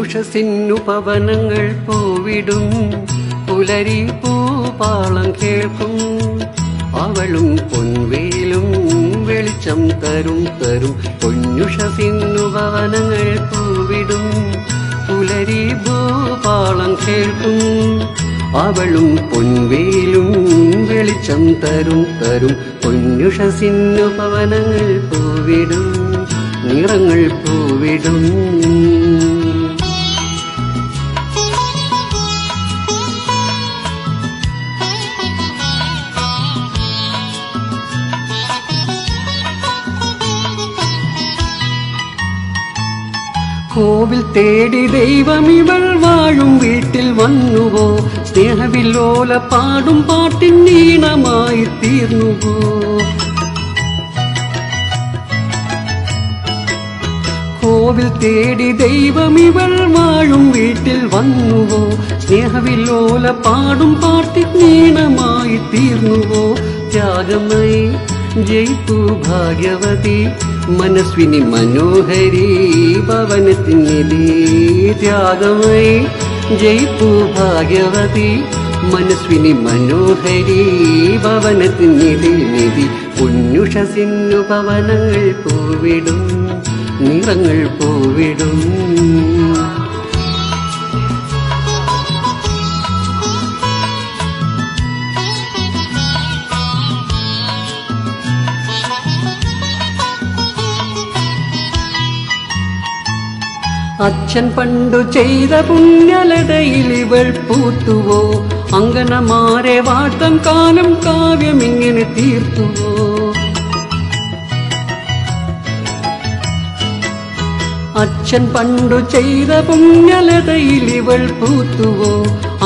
പൊന്നുഷസിന്നു പവനങ്ങൾ പൂവിടും പുലരി പൂപാളം കേൾക്കും അവളും പൊൻവേലും വെളിച്ചം തരും പൊന്നുഷസിന്നു പവനങ്ങൾ പൂവിടും പുലരി ഭൂപാളം കേൾക്കും അവളും പൊൻവേലും വെളിച്ചം തരും പൊന്നുഷസിന്നു പവനങ്ങൾ പൂവിടും നിറങ്ങൾ പൂവിടും. കോവിൽ തേടി ദൈവം ഇവൾ വാഴും വീട്ടിൽ വന്നുവോ സ്നേഹവില്ലോല പാടും പാട്ടിൻ നീണമായി തീർന്നുവോ. കോവിൽ തേടി ദൈവം ഇവൾ വാഴും വീട്ടിൽ വന്നുവോ സ്നേഹവില്ലോല പാടും പാട്ടിൻ നീണമായി തീർന്നുവോ. ത്യാഗമയി ജയിപ്പു ഭാഗ്യവതി മനസ്വിനി മനോഹരി ഭവനത്തിനിധി. ത്യാഗമയി ജയിപ്പു ഭാഗ്യവതി മനസ്വിനി മനോഹരി ഭവനത്തിനിധി. പൊന്നുഷസിന്നു പവനങ്ങൾ പൂവിടും നിറങ്ങൾ പൂവിടും. അച്ഛൻ പണ്ടു ചെയ്ത പുണ്യലതയിൽ ഇവൾ പൂത്തുവോ അങ്കനമാരെ വാട്ടം കാലം കാവ്യമിങ്ങനെ തീർത്തുവോ. അച്ഛൻ പണ്ടു ചെയ്ത പുണ്യലതയിൽ ഇവൾ പൂത്തുവോ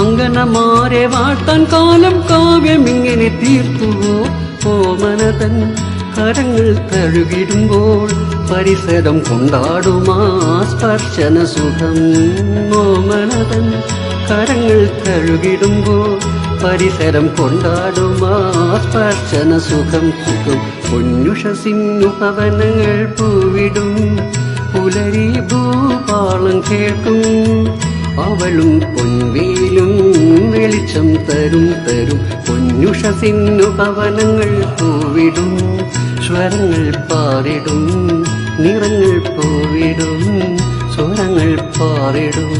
അങ്കനമാരെ വാട്ടാൻ കാലം കാവ്യമിങ്ങനെ തീർത്തുവോ. ഓമനതൻ കരങ്ങൾ തഴുകിടുമ്പോൾ പരിസരം കൊണ്ടാടുമാ സ്പർശന സുഖം. ഓമനതൻ കരങ്ങൾ തഴുകിടുമ്പോൾ പരിസരം കൊണ്ടാടുമാ സ്പർശന സുഖം. പൊന്നുഷസിന്നു പവനങ്ങൾ പൂവിടും പുലരി ഭൂപാളം കേൾക്കും അവളും പൊൻവേലും വെളിച്ചം തരും പൊന്നുഷസിന്നു പവനങ്ങൾ പൂവിടും സ്വരങ്ങൾ പാറിടും നിറങ്ങൾ പൂവിടും സ്വരങ്ങൾ പാറിടും.